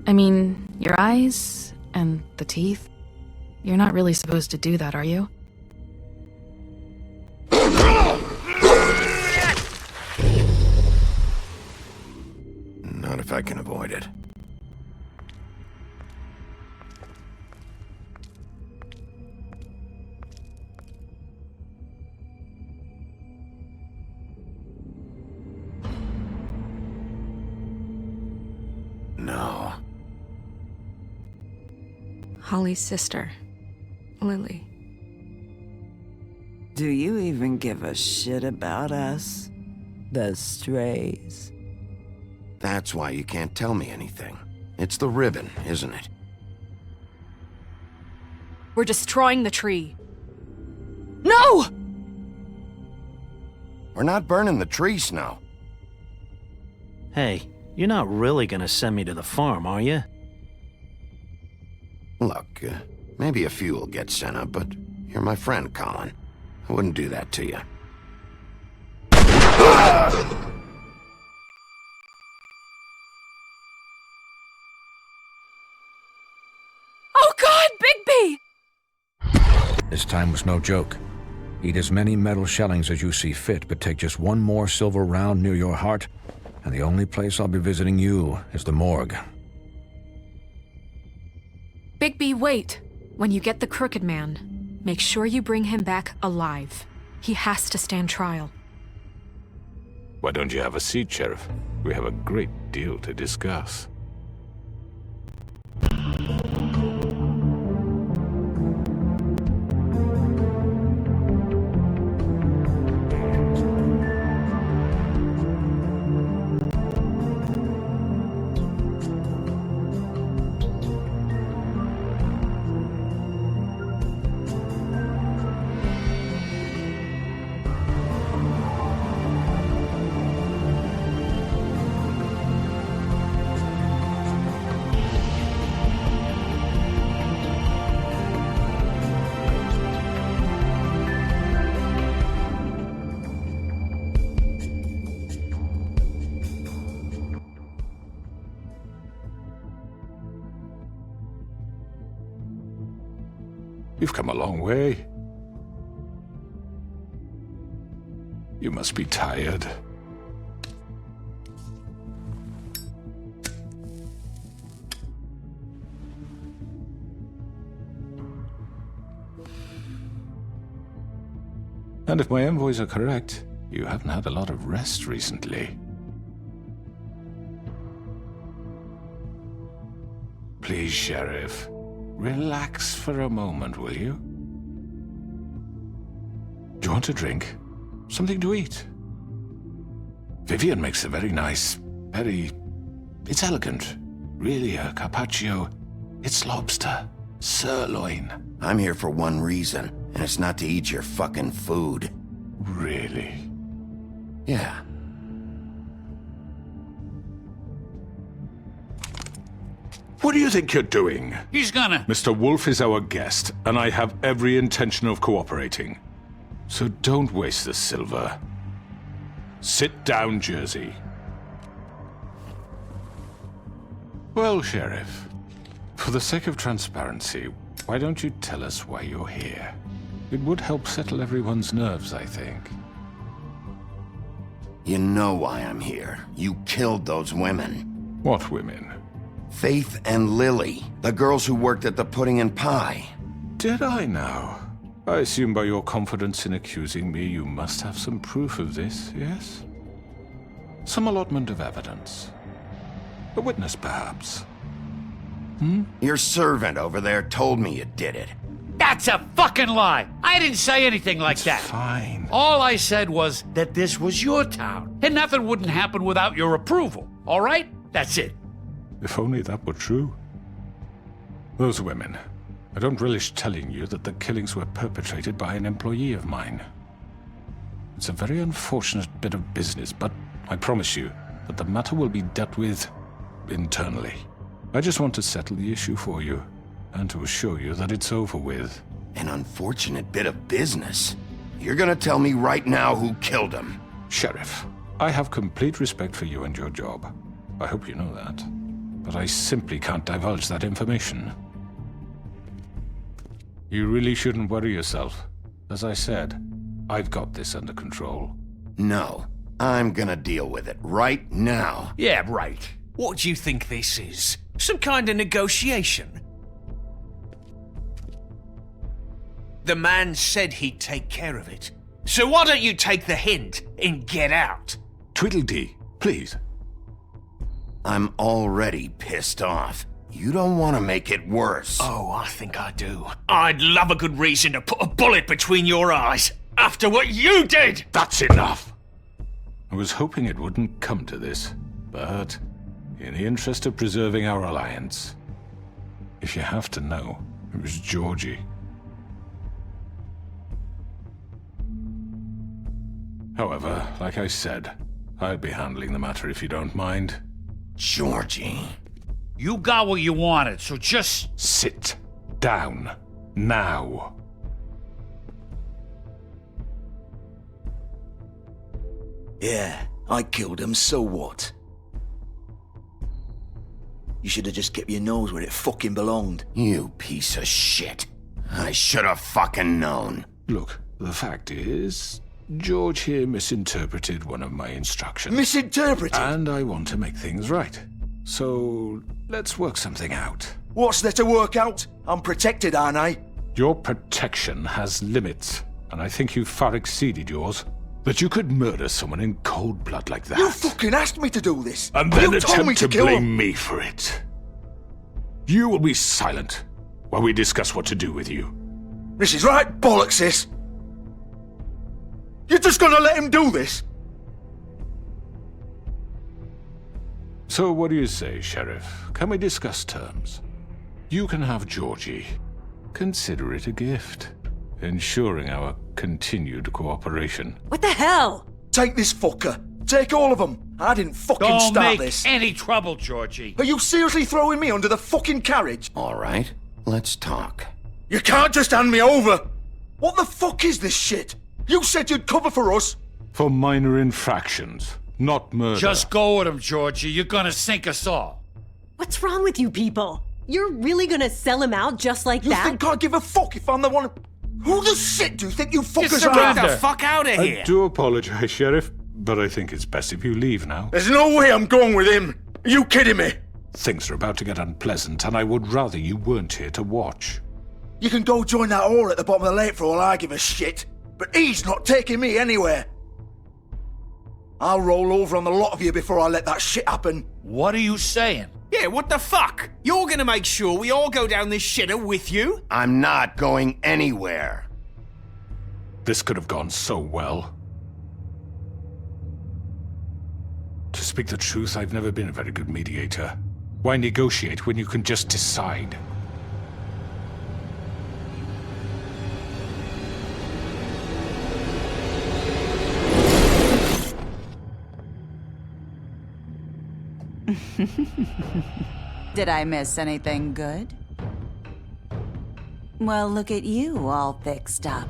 I mean, your eyes and the teeth. You're not really supposed to do that, are you? Not if I can avoid it. No. Holly's sister, Lily. Do you even give a shit about us? The strays? That's why you can't tell me anything. It's the ribbon, isn't it? We're destroying the tree. No! We're not burning the tree, Snow. Hey, you're not really gonna send me to the farm, are you? Look, maybe a few will get sent up, but you're my friend, Colin. I wouldn't do that to you. Oh God, Bigby! This time was no joke. Eat as many metal shellings as you see fit, but take just one more silver round near your heart, and the only place I'll be visiting you is the morgue. Bigby, wait. When you get the Crooked Man, make sure you bring him back alive. He has to stand trial. Why don't you have a seat, Sheriff? We have a great deal to discuss. You've come a long way. You must be tired. And if my envoys are correct, you haven't had a lot of rest recently. Please, Sheriff. Relax for a moment, will you? Do you want a drink? Something to eat? Vivian makes a very nice, it's elegant. Really a carpaccio. It's lobster. Sirloin. I'm here for one reason, and it's not to eat your fucking food. Really? Yeah. What do you think you're doing? He's gonna... Mr. Wolf is our guest, and I have every intention of cooperating. So don't waste the silver. Sit down, Jersey. Well, Sheriff, for the sake of transparency, why don't you tell us why you're here? It would help settle everyone's nerves, I think. You know why I'm here. You killed those women. What women? Faith and Lily, the girls who worked at the Pudding and Pie. Did I now? I assume by your confidence in accusing me, you must have some proof of this, yes? Some allotment of evidence. A witness, perhaps. Your servant over there told me you did it. That's a fucking lie! I didn't say anything like that. Fine. All I said was that this was your town, and nothing wouldn't happen without your approval, all right? That's it. If only that were true. Those women. I don't relish telling you that the killings were perpetrated by an employee of mine. It's a very unfortunate bit of business, but I promise you that the matter will be dealt with internally. I just want to settle the issue for you, and to assure you that it's over with. An unfortunate bit of business? You're gonna tell me right now who killed him? Sheriff, I have complete respect for you and your job. I hope you know that. but I simply can't divulge that information. You really shouldn't worry yourself. As I said, I've got this under control. No, I'm gonna deal with it right now. Yeah, right. What do you think this is? Some kind of negotiation? The man said he'd take care of it. So why don't you take the hint and get out? Tweedledee, please. I'm already pissed off. You don't want to make it worse. Oh, I think I do. I'd love a good reason to put a bullet between your eyes after what you did! That's enough! I was hoping it wouldn't come to this, but in the interest of preserving our alliance, if you have to know, it was Georgie. However, like I said, I'd be handling the matter if you don't mind. Georgie. You got what you wanted, so just... Sit down. Now. Yeah, I killed him, so what? You should have just kept your nose where it fucking belonged. You piece of shit. I should have fucking known. Look, the fact is, George here misinterpreted one of my instructions. Misinterpreted? And I want to make things right. So, let's work something out. What's there to work out? I'm protected, aren't I? Your protection has limits, and I think you've far exceeded yours. That you could murder someone in cold blood like that. You fucking asked me to do this! And then you told me attempt to kill blame him. me for it. You will be silent while we discuss what to do with you. This is right bollocks, this! You're just gonna let him do this? So what do you say, Sheriff? Can we discuss terms? You can have Georgie. Consider it a gift, ensuring our continued cooperation. What the hell? Take this fucker. Take all of them. I didn't fucking Don't start make this. any trouble, Georgie. Are you seriously throwing me under the fucking carriage? All right, let's talk. You can't just hand me over! What the fuck is this shit? You said you'd cover for us! For minor infractions, not murder. Just go with him, Georgie. You're gonna sink us all. What's wrong with you people? You're really gonna sell him out just like You that? think I give a fuck if I'm the one... Who the shit do you think you fuckers Get are? the fuck out of here! I do apologize, Sheriff, but I think it's best if you leave now. There's no way I'm going with him! Are you kidding me? Things are about to get unpleasant, and I would rather you weren't here to watch. You can go join that whore at the bottom of the lake for all I give a shit. But he's not taking me anywhere. I'll roll over on the lot of you before I let that shit happen. What are you saying? Yeah, what the fuck? You're gonna make sure we all go down this shitter with you? I'm not going anywhere. This could have gone so well. To speak the truth, I've never been a very good mediator. Why negotiate when you can just decide? Did I miss anything good? Well, look at you, all fixed up.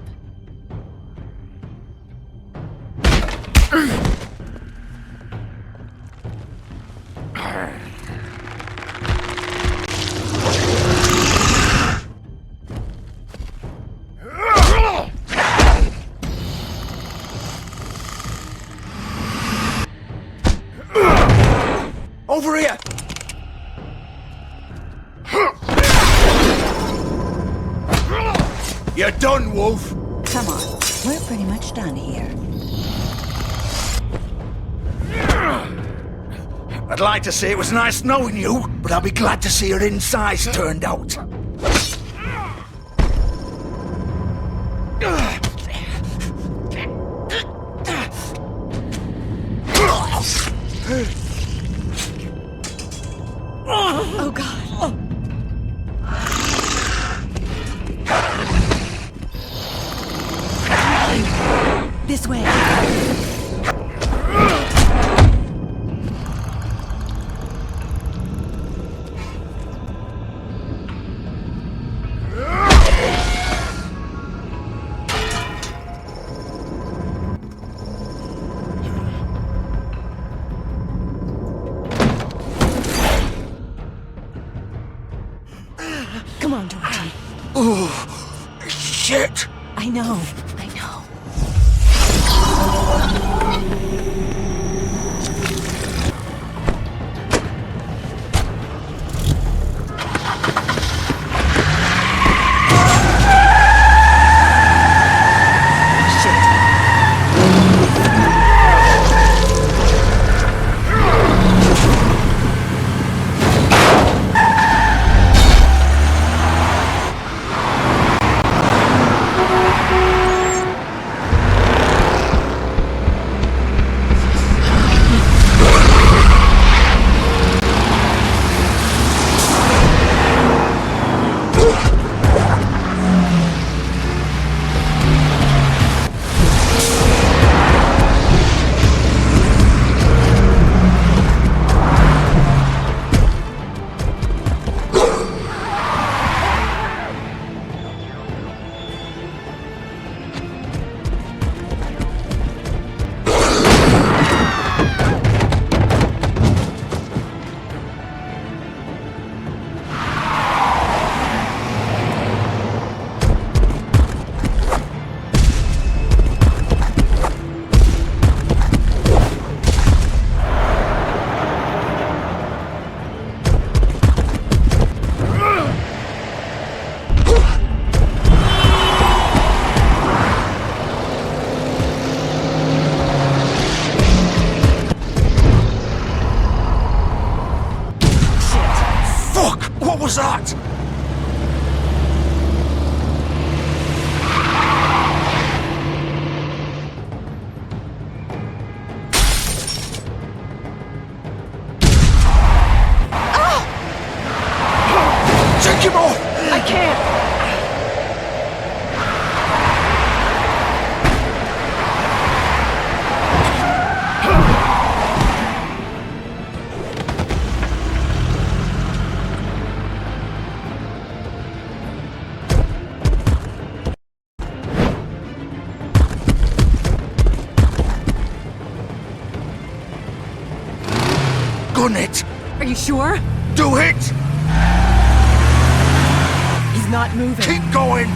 Over here! You're done, Wolf! Come on, we're pretty much done here. I'd like to say it was nice knowing you, but I'll be glad to see your insides turned out. Oh, God. This way. Oh, shit! I know. I know. What was that? Take him off! I can't! Gun it! Are you sure? Do it! He's not moving. Keep going!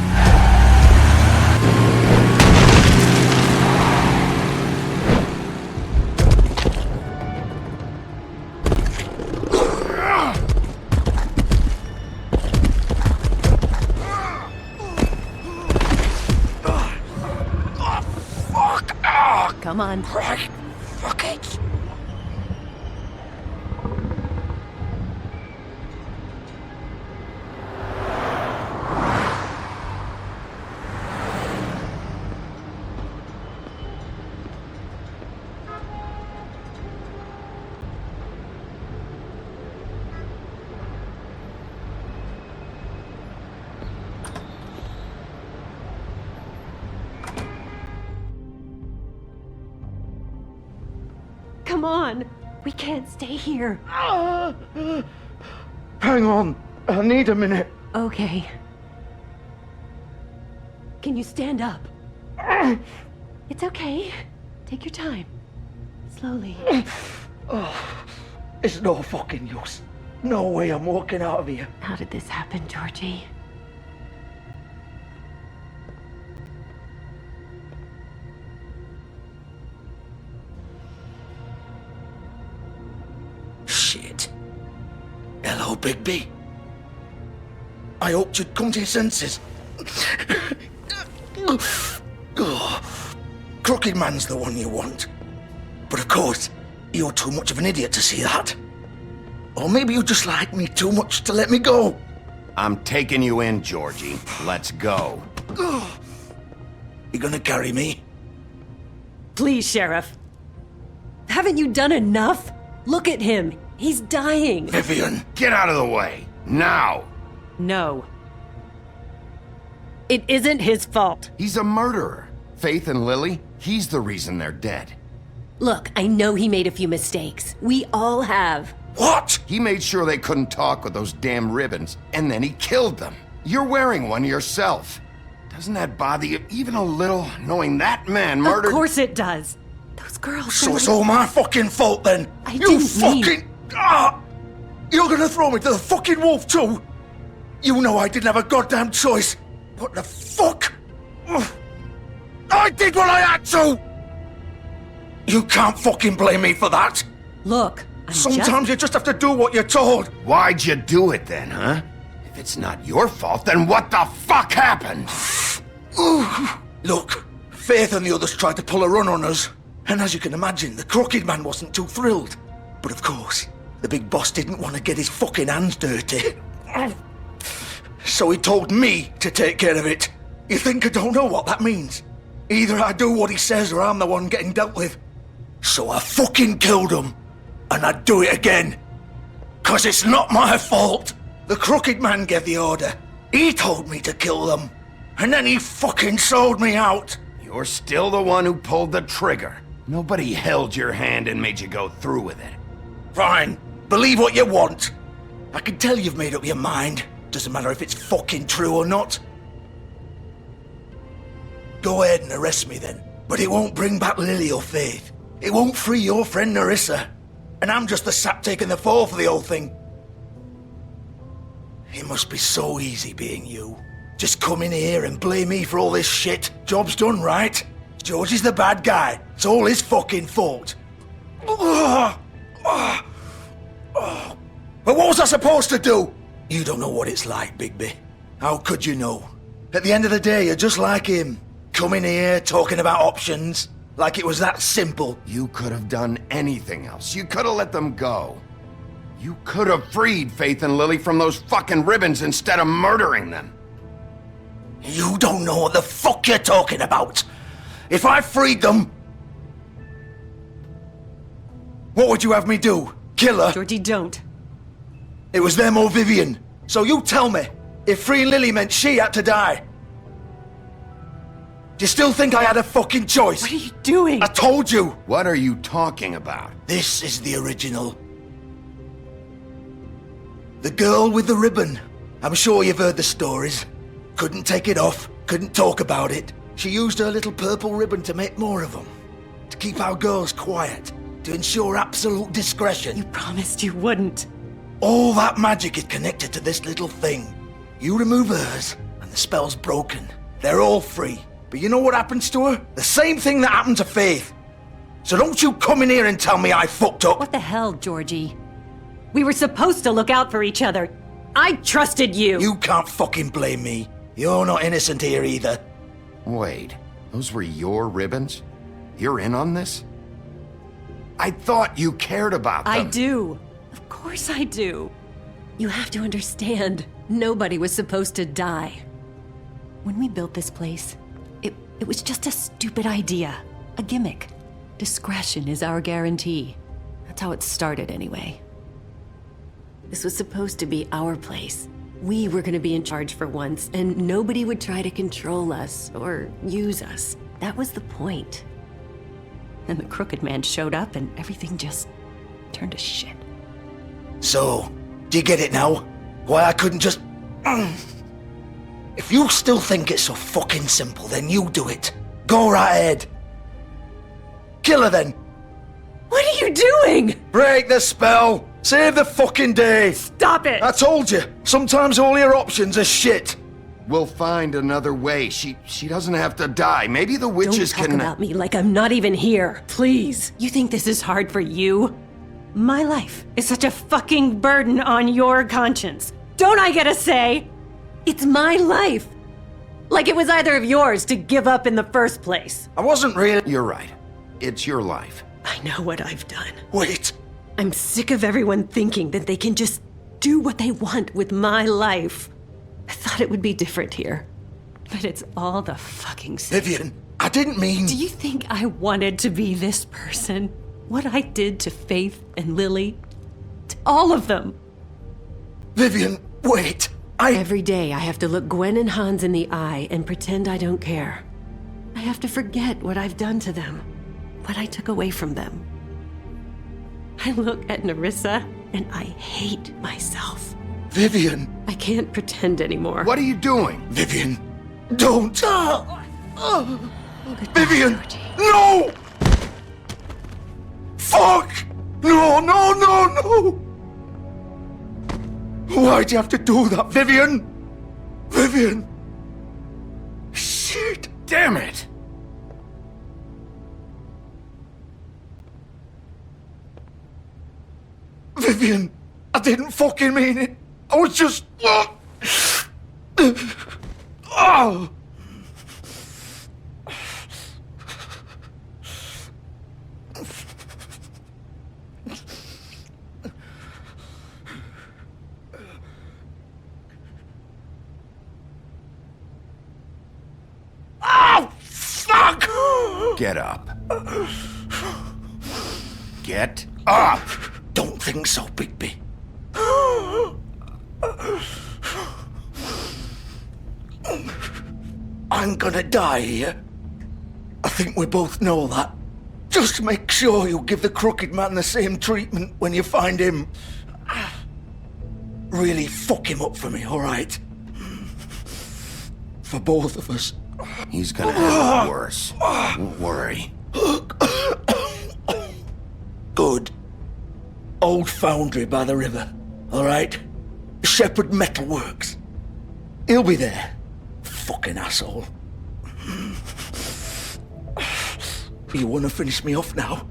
Fuck! Come on. Right. Fuck it! Come on. We can't stay here. Hang on. I need a minute. Okay. Can you stand up? It's okay. Take your time. Slowly. It's no fucking use. No way I'm walking out of here. How did this happen, Georgie? Shit. Hello, Bigby. I hoped you'd come to your senses. Crooked Man's the one you want. But of course, you're too much of an idiot to see that. Or maybe you just like me too much to let me go. I'm taking you in, Georgie. Let's go. You gonna carry me? Please, Sheriff. Haven't you done enough? Look at him. He's dying. Vivian. Get out of the way. Now. No. It isn't his fault. He's a murderer. Faith and Lily, he's the reason they're dead. Look, I know he made a few mistakes. We all have. What? He made sure they couldn't talk with those damn ribbons, and then he killed them. You're wearing one yourself. Doesn't that bother you even a little, knowing that man murdered— Of course it does. Those girls— So it's all my fucking fault then? You fucking— You're gonna throw me to the fucking wolf too? You know I didn't have a goddamn choice. What the fuck? I did what I had to! You can't fucking blame me for that. Look, Sometimes you just have to do what you're told. Why'd you do it then, huh? If it's not your fault, then what the fuck happened? Look, Faith and the others tried to pull a run on us. And as you can imagine, the Crooked Man wasn't too thrilled. But of course, the big boss didn't want to get his fucking hands dirty. So he told me to take care of it. You think I don't know what that means? Either I do what he says or I'm the one getting dealt with. So I fucking killed him. And I'd do it again. 'Cause it's not my fault. The Crooked Man gave the order. He told me to kill them. And then he fucking sold me out. You're still the one who pulled the trigger. Nobody held your hand and made you go through with it. Fine. Believe what you want. I can tell you've made up your mind. Doesn't matter if it's fucking true or not. Go ahead and arrest me then. But it won't bring back Lily or Faith. It won't free your friend Nerissa. And I'm just the sap taking the fall for the whole thing. It must be so easy being you. Just come in here and blame me for all this shit. Job's done, right? George is the bad guy. It's all his fucking fault. But what was I supposed to do? You don't know what it's like, Bigby. How could you know? At the end of the day, you're just like him. Coming here, talking about options. Like it was that simple. You could have done anything else. You could have let them go. You could have freed Faith and Lily from those fucking ribbons instead of murdering them. You don't know what the fuck you're talking about. If I freed them... What would you have me do? Kill her? Georgie, don't. It was them or Vivian. So you tell me, if freeing Lily meant she had to die. Do you still think I had a fucking choice? What are you doing? I told you. What are you talking about? This is the original. The girl with the ribbon. I'm sure you've heard the stories. Couldn't take it off, couldn't talk about it. She used her little purple ribbon to make more of them. To keep our girls quiet. To ensure absolute discretion. You promised you wouldn't. All that magic is connected to this little thing. You remove hers, and the spell's broken. They're all free. But you know what happens to her? The same thing that happened to Faith. So don't you come in here and tell me I fucked up. What the hell, Georgie? We were supposed to look out for each other. I trusted you. You can't fucking blame me. You're not innocent here either. Wait, those were your ribbons? You're in on this? I thought you cared about them. I do. Of course I do. You have to understand, nobody was supposed to die. When we built this place, it was just a stupid idea. A gimmick. Discretion is our guarantee. That's how it started anyway. This was supposed to be our place. We were gonna be in charge for once, and nobody would try to control us or use us. That was the point. Then the Crooked Man showed up and everything just turned to shit. So, do you get it now? Why I couldn't just... If you still think it's so fucking simple, then you do it. Go right ahead. Kill her then. What are you doing? Break the spell. Save the fucking day. Stop it. I told you. Sometimes all your options are shit. We'll find another way. She doesn't have to die. Maybe the witches Don't talk about me like I'm not even here. Please. You think this is hard for you? My life is such a fucking burden on your conscience. Don't I get a say? It's my life. Like it was either of yours to give up in the first place. I wasn't really... You're right. It's your life. I know what I've done. Wait. I'm sick of everyone thinking that they can just do what they want with my life. I thought it would be different here. But it's all the fucking same. Vivian, I didn't mean... Do you think I wanted to be this person? What I did to Faith and Lily? To all of them. Vivian, wait. Every day I have to look Gwen and Hans in the eye and pretend I don't care. I have to forget what I've done to them. What I took away from them. I look at Nerissa and I hate myself. Vivian. I can't pretend anymore. What are you doing? Vivian, don't. Vivian, Georgie. no! Fuck! No, no, no, no! Why'd you have to do that, Vivian? Vivian! Shit! Damn it! Vivian! I didn't fucking mean it! I was just... Oh! Oh, fuck! Get up. Get up! Don't think so, Bigby. I'm gonna die here. I think we both know that. Just make sure you give the crooked man the same treatment when you find him. Really fuck him up for me, alright? For both of us. He's gonna have it worse. Don't worry. Good. Old foundry by the river, alright? Shepherd Metalworks. He'll be there. Fucking asshole. You wanna finish me off now?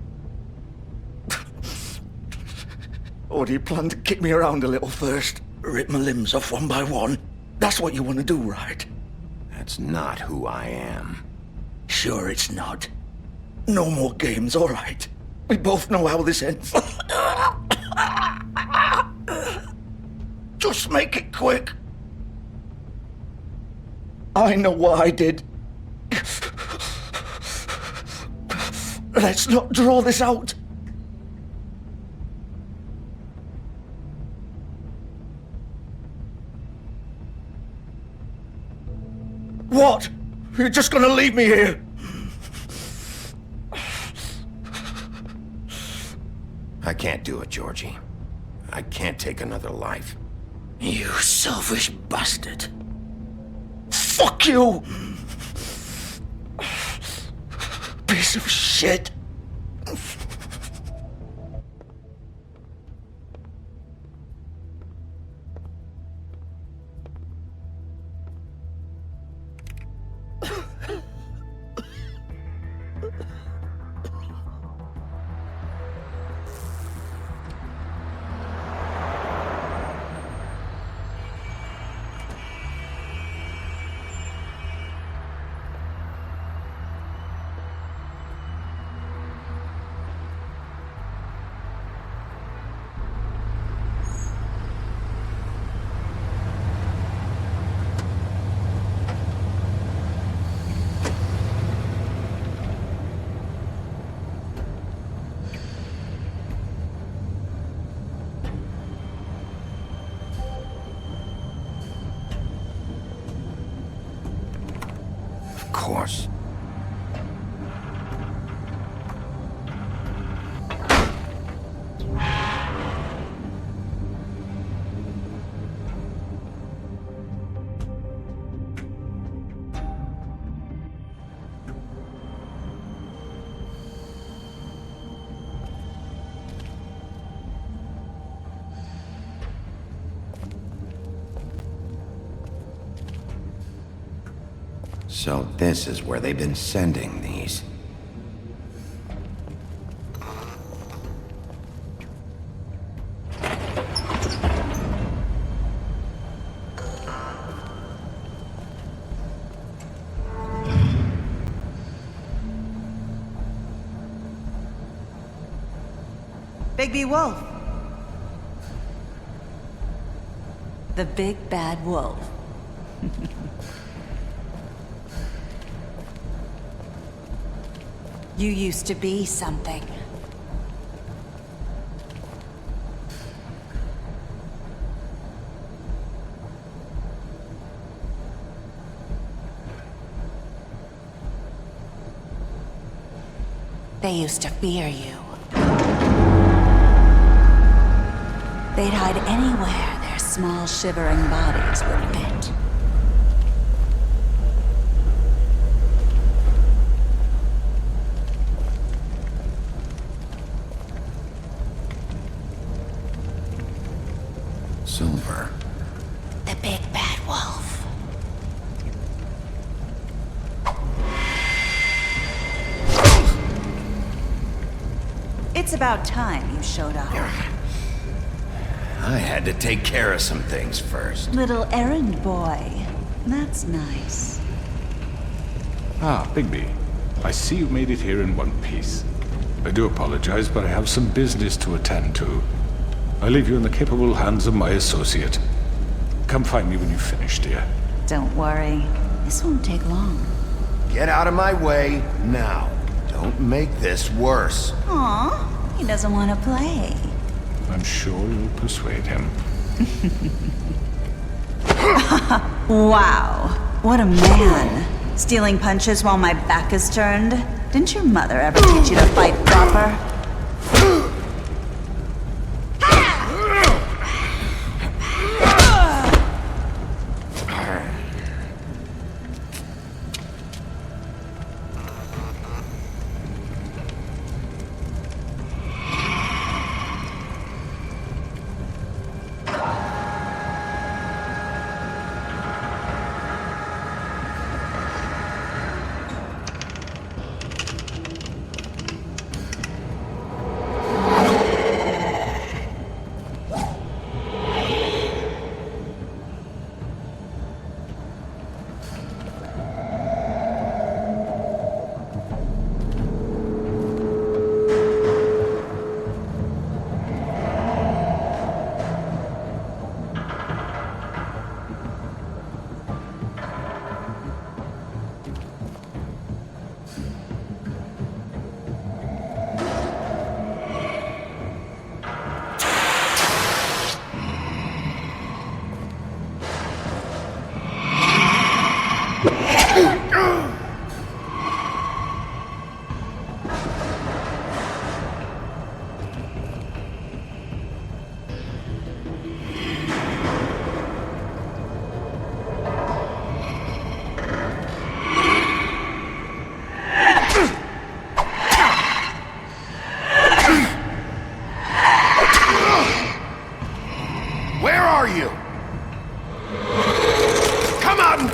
Or do you plan to kick me around a little first? Rip my limbs off one by one? That's what you wanna do, right? That's not who I am. Sure it's not. No more games, alright? We both know how this ends. Just make it quick. I know what I did. Let's not draw this out. What? You're just gonna leave me here? I can't do it, Georgie. I can't take another life. You selfish bastard. Fuck you! Piece of shit. Of course. So this is where they've been sending these. Bigby Wolf. The big bad wolf. You used to be something. They used to fear you. They'd hide anywhere their small, shivering bodies would fit. Silver. The big bad wolf. It's about time you showed up. I had to take care of some things first. Little errand boy. That's nice. Ah, Bigby. I see you made it here in one piece. I do apologize, but I have some business to attend to. I leave you in the capable hands of my associate. Come find me when you finish, dear. Don't worry. This won't take long. Get out of my way now. Don't make this worse. Aw, he doesn't want to play. I'm sure you'll persuade him. Wow, what a man. Stealing punches while my back is turned? Didn't your mother ever teach you to fight proper?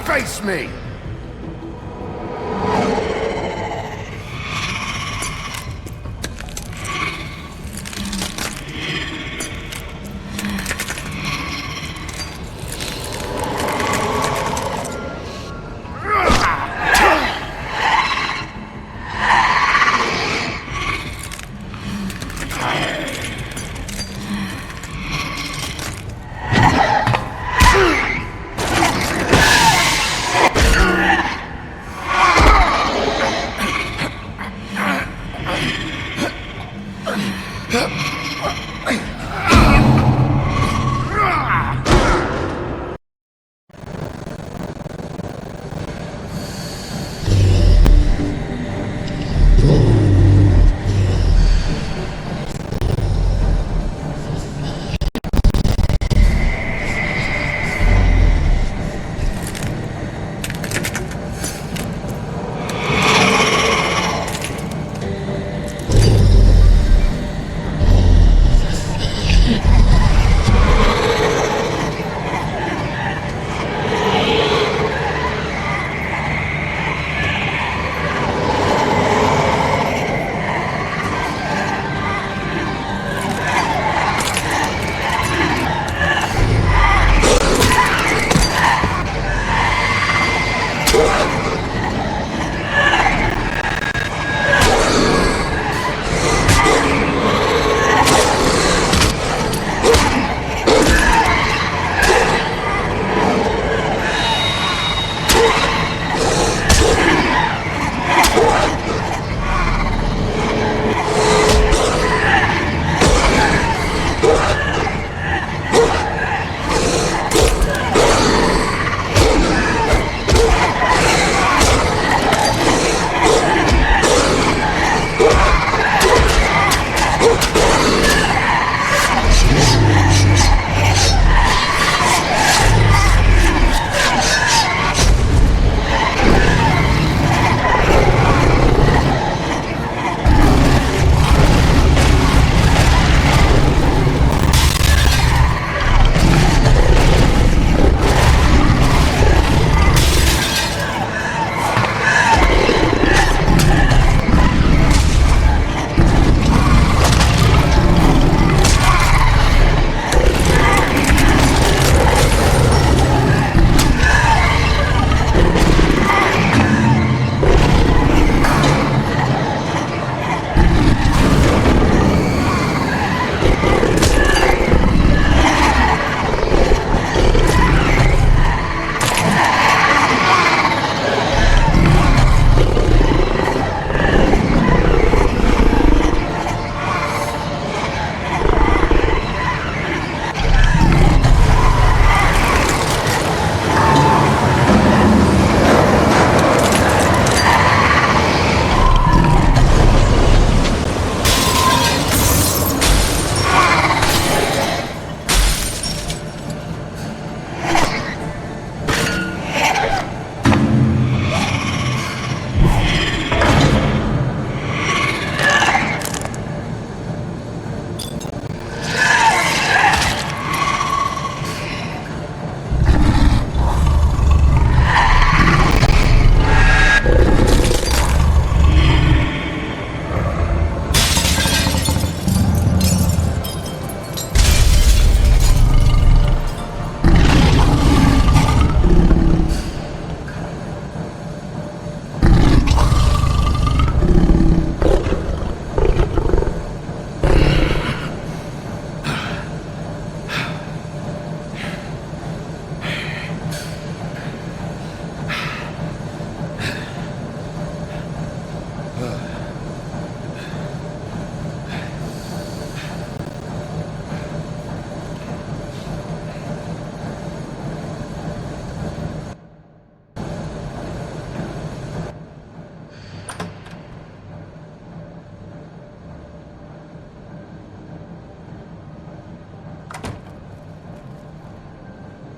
Face me!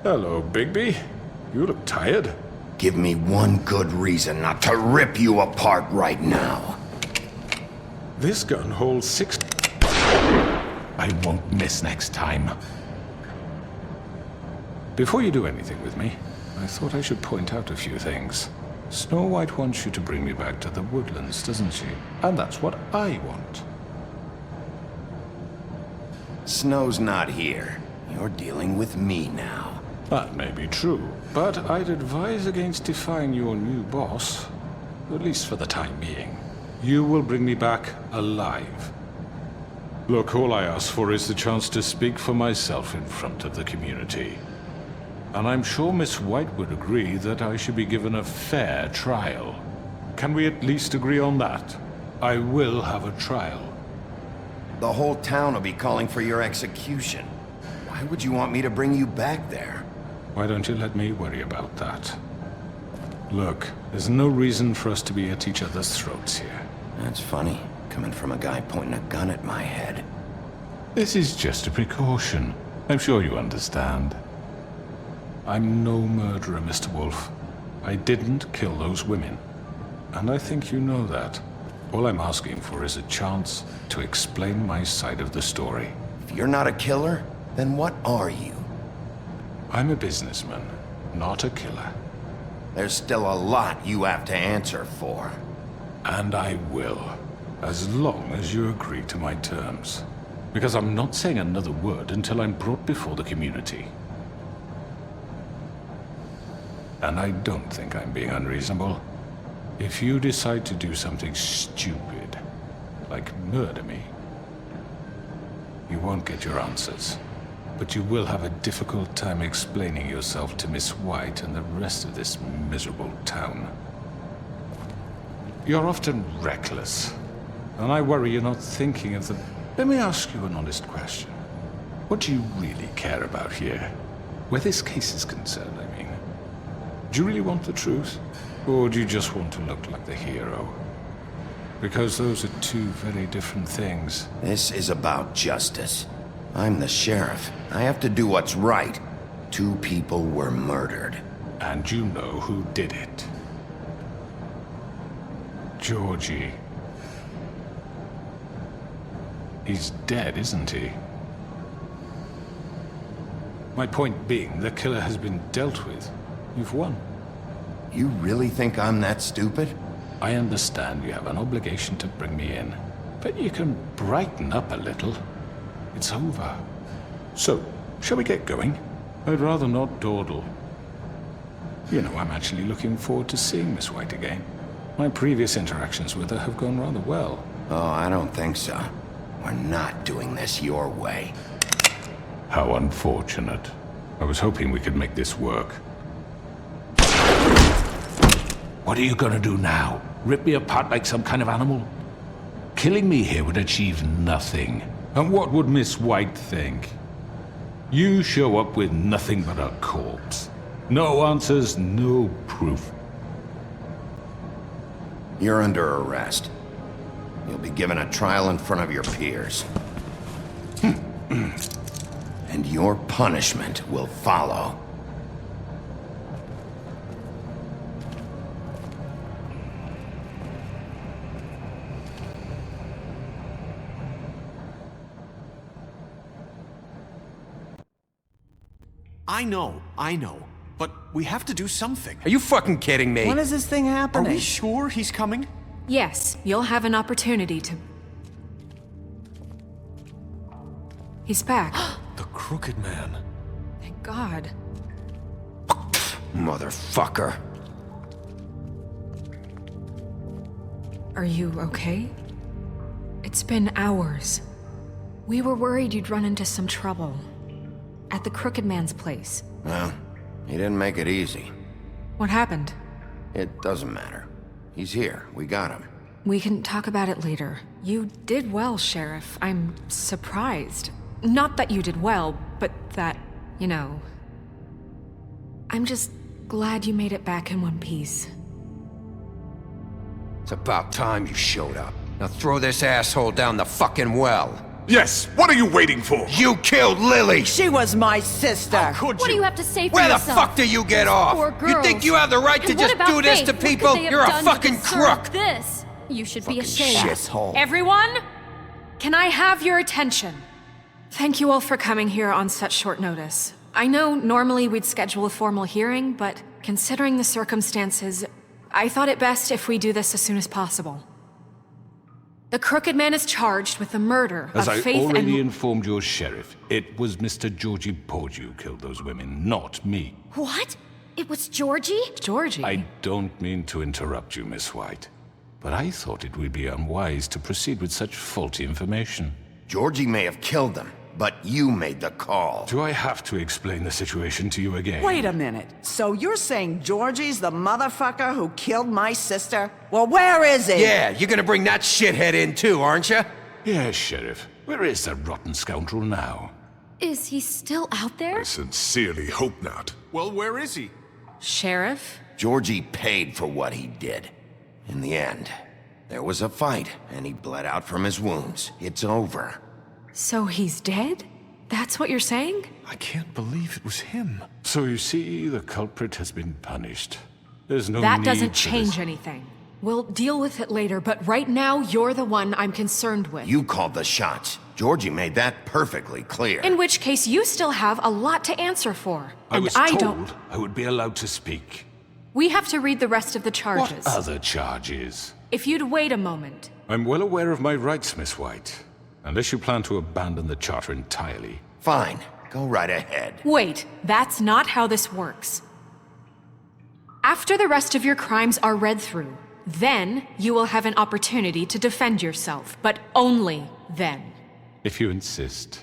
Hello, Bigby. You look tired. Give me one good reason not to rip you apart right now. This gun holds 6... I won't miss next time. Before you do anything with me, I thought I should point out a few things. Snow White wants you to bring me back to the woodlands, doesn't she? And that's what I want. Snow's not here. You're dealing with me now. That may be true, but I'd advise against defying your new boss, at least for the time being. You will bring me back alive. Look, all I ask for is the chance to speak for myself in front of the community. And I'm sure Miss White would agree that I should be given a fair trial. Can we at least agree on that? I will have a trial. The whole town will be calling for your execution. Why would you want me to bring you back there? Why don't you let me worry about that? Look, there's no reason for us to be at each other's throats here. That's funny, coming from a guy pointing a gun at my head. This is just a precaution. I'm sure you understand. I'm no murderer, Mr. Wolf. I didn't kill those women. And I think you know that. All I'm asking for is a chance to explain my side of the story. If you're not a killer, then what are you? I'm a businessman, not a killer. There's still a lot you have to answer for. And I will, as long as you agree to my terms. Because I'm not saying another word until I'm brought before the community. And I don't think I'm being unreasonable. If you decide to do something stupid, like murder me, you won't get your answers. But you will have a difficult time explaining yourself to Miss White and the rest of this miserable town. You're often reckless, and I worry you're not thinking of the... Let me ask you an honest question. What do you really care about here? Where this case is concerned, I mean. Do you really want the truth? Or do you just want to look like the hero? Because those are two very different things. This is about justice. I'm the sheriff. I have to do what's right. 2 people were murdered. And you know who did it. Georgie. He's dead, isn't he? My point being, the killer has been dealt with. You've won. You really think I'm that stupid? I understand you have an obligation to bring me in, but you can brighten up a little. It's over. So, shall we get going? I'd rather not dawdle. You know, I'm actually looking forward to seeing Miss White again. My previous interactions with her have gone rather well. Oh, I don't think so. We're not doing this your way. How unfortunate. I was hoping we could make this work. What are you gonna do now? Rip me apart like some kind of animal? Killing me here would achieve nothing. And what would Miss White think? You show up with nothing but a corpse. No answers, no proof. You're under arrest. You'll be given a trial in front of your peers. And your punishment will follow. I know. But we have to do something. Are you fucking kidding me? When is this thing happening? Are we sure he's coming? Yes, you'll have an opportunity to... He's back. The Crooked Man. Thank God. Motherfucker. Are you okay? It's been hours. We were worried you'd run into some trouble. At the Crooked Man's place. Well, he didn't make it easy. What happened? It doesn't matter. He's here. We got him. We can talk about it later. You did well, Sheriff. I'm surprised. Not that you did well, but that, you know... I'm just glad you made it back in one piece. It's about time you showed up. Now throw this asshole down the fucking well. Yes, what are you waiting for? You killed Lily! She was my sister. Could What do you have to say for Where yourself? the fuck do you get off? Poor You girls. think you have the right to And what just about do this Faith? to What could people? they have You're a done to fucking deserve crook! This. You should be Fucking ashamed. shithole. Everyone, can I have your attention? Thank you all for coming here on such short notice. I know normally we'd schedule a formal hearing, but considering the circumstances, I thought it best if we do this as soon as possible. The Crooked Man is charged with the murder As of I Faith already and... informed your sheriff, it was Mr. Georgie Porgy who killed those women, not me. What? It was Georgie? Georgie? I don't mean to interrupt you, Miss White, but I thought it would be unwise to proceed with such faulty information. Georgie may have killed them, but you made the call. Do I have to explain the situation to you again? Wait a minute. So you're saying Georgie's the motherfucker who killed my sister? Well, where is he? Yeah, you're gonna bring that shithead in too, aren't you? Yes, Sheriff. Where is that rotten scoundrel now? Is he still out there? I sincerely hope not. Well, where is he? Sheriff? Georgie paid for what he did. In the end, there was a fight, and he bled out from his wounds. It's over. So he's dead? That's what you're saying? I can't believe it was him. So you see, the culprit has been punished. There's no That need doesn't for change this. anything. We'll deal with it later, but right now, you're the one I'm concerned with. You called the shots. Georgie made that perfectly clear. In which case, you still have a lot to answer for. I was and told I would be allowed to speak. We have to read the rest of the charges. What other charges? If you'd wait a moment. I'm well aware of my rights, Miss White. Unless you plan to abandon the charter entirely. Fine. Go right ahead. Wait, that's not how this works. After the rest of your crimes are read through, then you will have an opportunity to defend yourself, but only then. If you insist.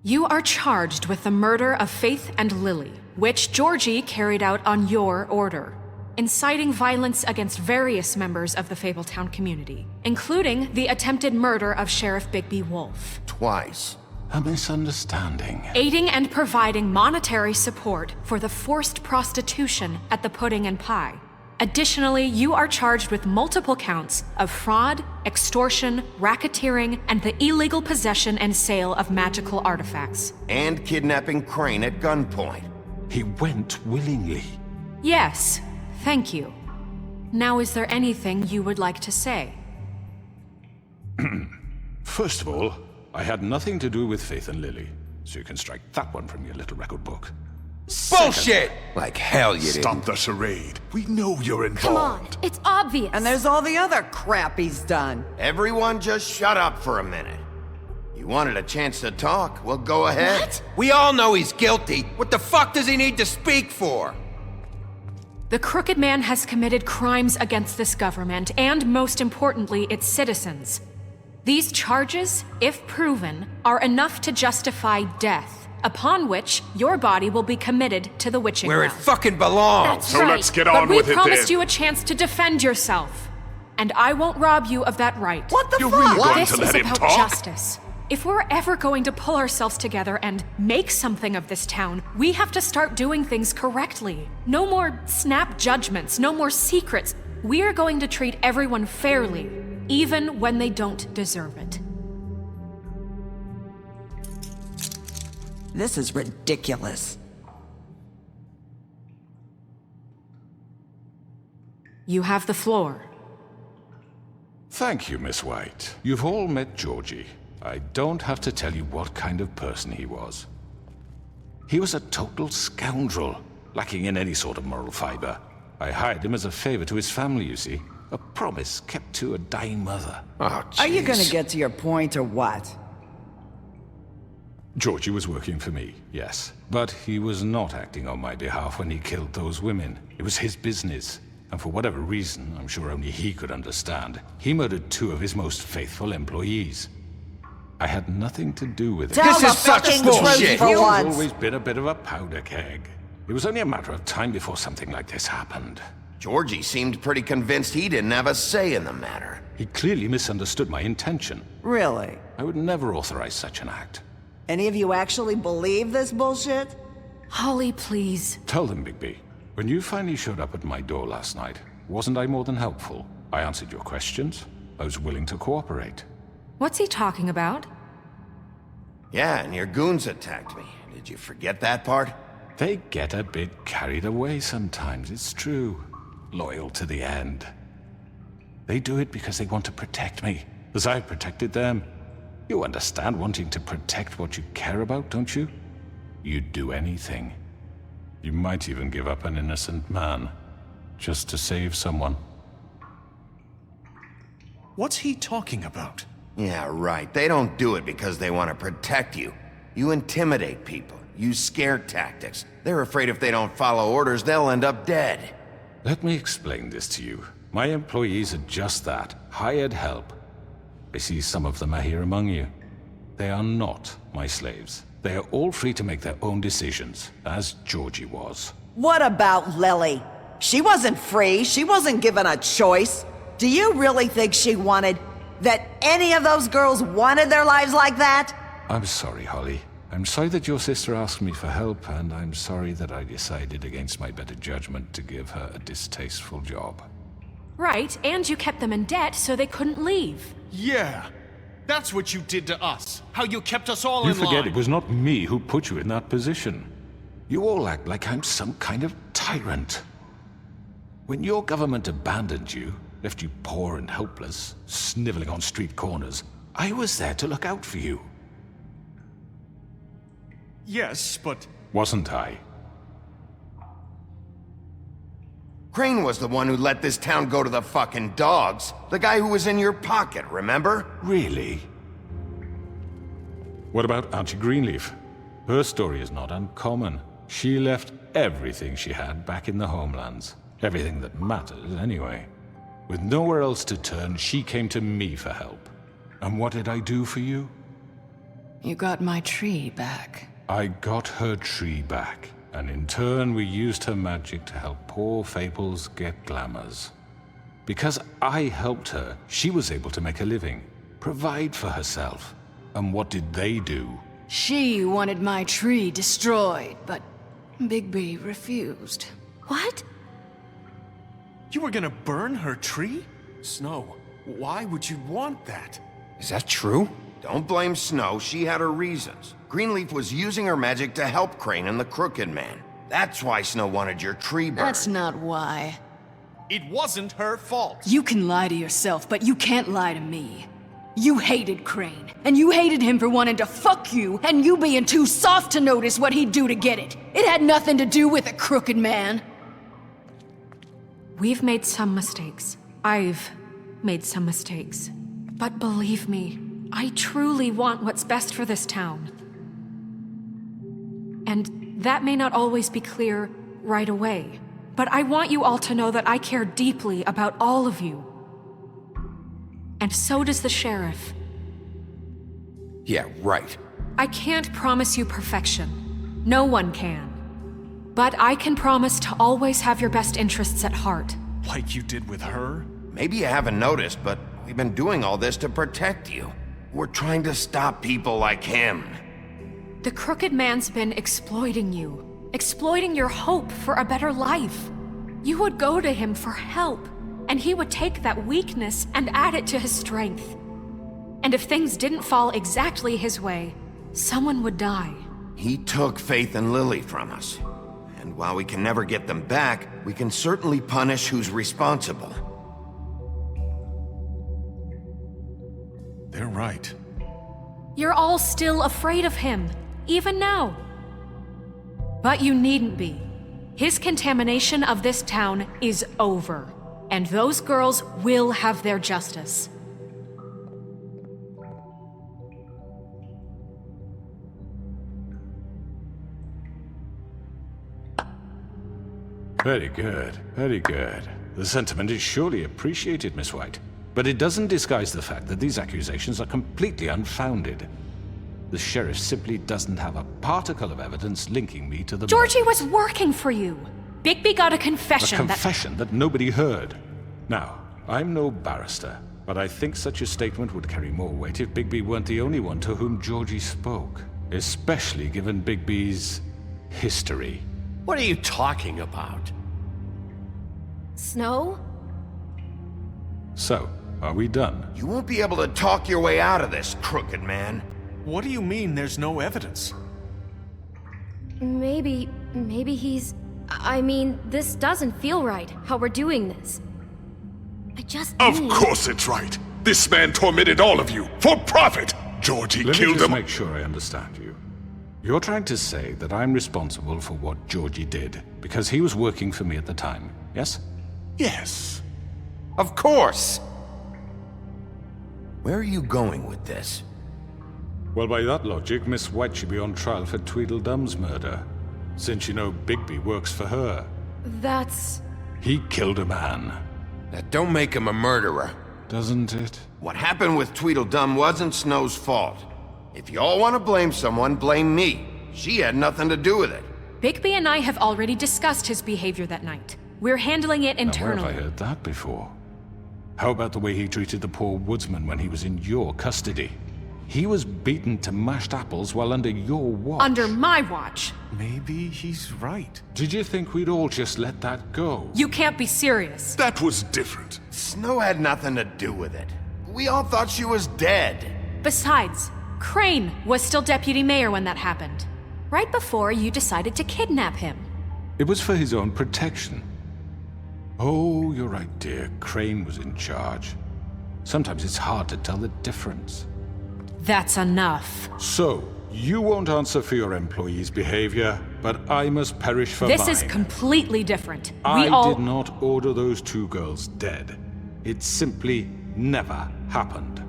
You are charged with the murder of Faith and Lily, which Georgie carried out on your order, inciting violence against various members of the Fabletown community, including the attempted murder of Sheriff Bigby Wolf. Twice. A misunderstanding. Aiding and providing monetary support for the forced prostitution at the Pudding and Pie. Additionally, you are charged with multiple counts of fraud, extortion, racketeering, and the illegal possession and sale of magical artifacts. And kidnapping Crane at gunpoint. He went willingly. Yes, thank you. Now, is there anything you would like to say? First of all, I had nothing to do with Faith and Lily, so you can strike that one from your little record book. Bullshit! Like hell you didn't. Stop the charade. We know you're involved. Come on, it's obvious. And there's all the other crap he's done. Everyone just shut up for a minute. You wanted a chance to talk? Well, go ahead. What? We all know he's guilty. What the fuck does he need to speak for? The Crooked Man has committed crimes against this government, and most importantly, its citizens. These charges, if proven, are enough to justify death, upon which your body will be committed to the witching Where it well. fucking belongs. That's So right. let's get on but with we it promised then. you a chance to defend yourself, and I won't rob you of that right. What the You're fuck? really going This to is let him about talk? justice. If we're ever going to pull ourselves together and make something of this town, we have to start doing things correctly. No more snap judgments, no more secrets. We are going to treat everyone fairly, even when they don't deserve it. This is ridiculous. You have the floor. Thank you, Miss White. You've all met Georgie. I don't have to tell you what kind of person he was. He was a total scoundrel, lacking in any sort of moral fiber. I hired him as a favor to his family, you see. A promise kept to a dying mother. Oh, Are you jeez. gonna get to your point or what? Georgie was working for me, yes. But he was not acting on my behalf when he killed those women. It was his business. And for whatever reason, I'm sure only he could understand, he murdered 2 of his most faithful employees. I had nothing to do with it. Tell the fucking truth He for has once. always been a bit of a powder keg. It was only a matter of time before something like this happened. Georgie seemed pretty convinced he didn't have a say in the matter. He clearly misunderstood my intention. Really? I would never authorize such an act. Any of you actually believe this bullshit? Holly, please. Tell them, Bigby. When you finally showed up at my door last night, wasn't I more than helpful? I answered your questions. I was willing to cooperate. What's he talking about? Yeah, and your goons attacked me. Did you forget that part? They get a bit carried away sometimes, it's true. Loyal to the end. They do it because they want to protect me, as I protected them. You understand wanting to protect what you care about, don't you? You'd do anything. You might even give up an innocent man, just to save someone. What's he talking about? Yeah, right. They don't do it because they want to protect you. You intimidate people, use scare tactics. They're afraid if they don't follow orders, they'll end up dead. Let me explain this to you. My employees are just that, hired help. I see some of them are here among you. They are not my slaves. They are all free to make their own decisions, as Georgie was. What about Lily? She wasn't free. She wasn't given a choice. Do you really think she wanted... that any of those girls wanted their lives like that? I'm sorry, Holly. I'm sorry that your sister asked me for help, and I'm sorry that I decided against my better judgment to give her a distasteful job. Right, and you kept them in debt so they couldn't leave. Yeah, that's what you did to us. How you kept us all in line. You forget it was not me who put you in that position. You all act like I'm some kind of tyrant. When your government abandoned you, left you poor and helpless, sniveling on street corners, I was there to look out for you. Yes, but... Wasn't I? Crane was the one who let this town go to the fucking dogs. The guy who was in your pocket, remember? Really? What about Auntie Greenleaf? Her story is not uncommon. She left everything she had back in the homelands. Everything that mattered, anyway. With nowhere else to turn, she came to me for help. And what did I do for you? You got my tree back. I got her tree back, and in turn we used her magic to help poor Fables get glamours. Because I helped her, she was able to make a living, provide for herself. And what did they do? She wanted my tree destroyed, but Bigby refused. What? You were gonna burn her tree? Snow, why would you want that? Is that true? Don't blame Snow, she had her reasons. Greenleaf was using her magic to help Crane and the Crooked Man. That's why Snow wanted your tree burned. That's not why. It wasn't her fault. You can lie to yourself, but you can't lie to me. You hated Crane, and you hated him for wanting to fuck you, and you being too soft to notice what he'd do to get it. It had nothing to do with a Crooked Man. We've made some mistakes. I've made some mistakes. But believe me, I truly want what's best for this town. And that may not always be clear right away, but I want you all to know that I care deeply about all of you. And so does the sheriff. Yeah, right. I can't promise you perfection. No one can. But I can promise to always have your best interests at heart. Like you did with her? Maybe you haven't noticed, but we've been doing all this to protect you. We're trying to stop people like him. The Crooked Man's been exploiting you. Exploiting your hope for a better life. You would go to him for help, and he would take that weakness and add it to his strength. And if things didn't fall exactly his way, someone would die. He took Faith and Lily from us. And while we can never get them back, we can certainly punish who's responsible. They're right. You're all still afraid of him, even now. But you needn't be. His contamination of this town is over, and those girls will have their justice. Very good, very good. The sentiment is surely appreciated, Miss White. But it doesn't disguise the fact that these accusations are completely unfounded. The sheriff simply doesn't have a particle of evidence linking me to the... Georgie was working for you. Bigby got a confession A confession that nobody heard. Now, I'm no barrister, but I think such a statement would carry more weight if Bigby weren't the only one to whom Georgie spoke. Especially given Bigby's history. What are you talking about? Snow? So, are we done? You won't be able to talk your way out of this, crooked man. What do you mean there's no evidence? Maybe he's... I mean, this doesn't feel right, how we're doing this. I just Of need... course it's right. This man tormented all of you, for profit! Georgie Let me killed just him. make sure I understand you. You're trying to say that I'm responsible for what Georgie did, because he was working for me at the time, yes? Yes. Of course! Where are you going with this? Well, by that logic, Miss White should be on trial for Tweedledum's murder, since you know Bigby works for her. That's... He killed a man. That don't make him a murderer. Doesn't it? What happened with Tweedledum wasn't Snow's fault. If you all want to blame someone, blame me. She had nothing to do with it. Bigby and I have already discussed his behavior that night. We're handling it Now, internally. where have I heard that before? How about the way he treated the poor woodsman when he was in your custody? He was beaten to mashed apples while under your watch. Under my watch. Maybe he's right. Did you think we'd all just let that go? You can't be serious. That was different. Snow had nothing to do with it. We all thought she was dead. Besides, Crane was still deputy mayor when that happened. Right before you decided to kidnap him. It was for his own protection. Oh, you're right, dear. Crane was in charge. Sometimes it's hard to tell the difference. That's enough. So, you won't answer for your employees' behavior, but I must perish for This mine. is completely different. I did not order those two girls dead. It simply never happened.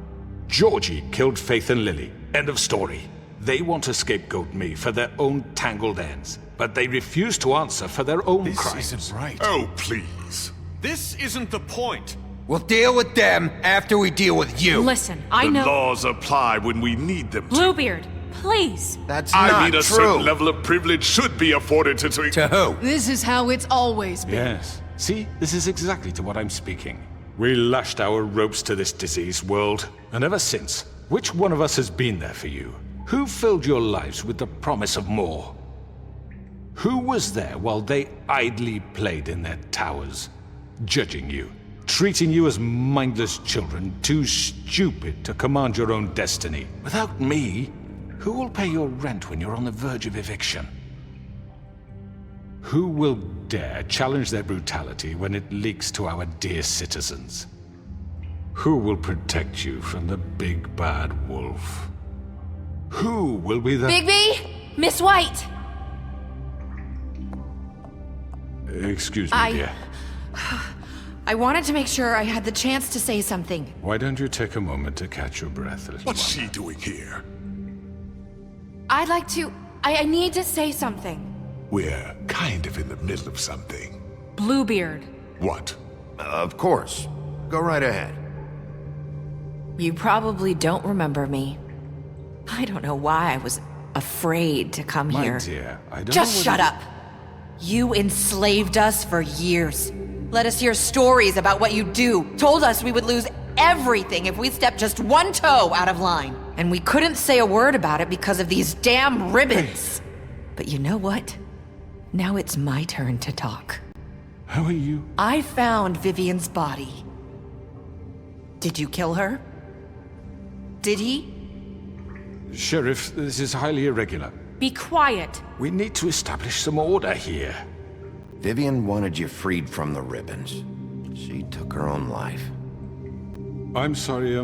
Georgie killed Faith and Lily. End of story. They want to scapegoat me for their own tangled ends, but they refuse to answer for their own crimes. This isn't right. Oh, please. This isn't the point. We'll deal with them after we deal with you. Listen, I The know... laws apply when we need them to. Bluebeard, please. That's I not mean, a true. certain level of privilege should be afforded to... To who? This is how it's always been. Yes. See, this is exactly to what I'm speaking. We lashed our ropes to this diseased world, and ever since, which one of us has been there for you? Who filled your lives with the promise of more? Who was there while they idly played in their towers, judging you, treating you as mindless children, too stupid to command your own destiny? Without me, who will pay your rent when you're on the verge of eviction? Who will dare challenge their brutality when it leaks to our dear citizens? Who will protect you from the big bad wolf? Who will be the... Bigby! Miss White! Excuse me, dear. I wanted to make sure I had the chance to say something. Why don't you take a moment to catch your breath, little What's one? she doing here? I'd like to... I need to say something. We're kind of in the middle of something. Bluebeard. What? Of course. Go right ahead. You probably don't remember me. I don't know why I was afraid to come My here. dear, I don't Just know shut what up. You enslaved us for years. Let us hear stories about what you do. Told us we would lose everything if we stepped just one toe out of line. And we couldn't say a word about it because of these damn ribbons. But you know what? Now it's my turn to talk. How are you? I found Vivian's body. Did you kill her? Did he? Sheriff, this is highly irregular. Be quiet. We need to establish some order here. Vivian wanted you freed from the ribbons. She took her own life. I'm sorry,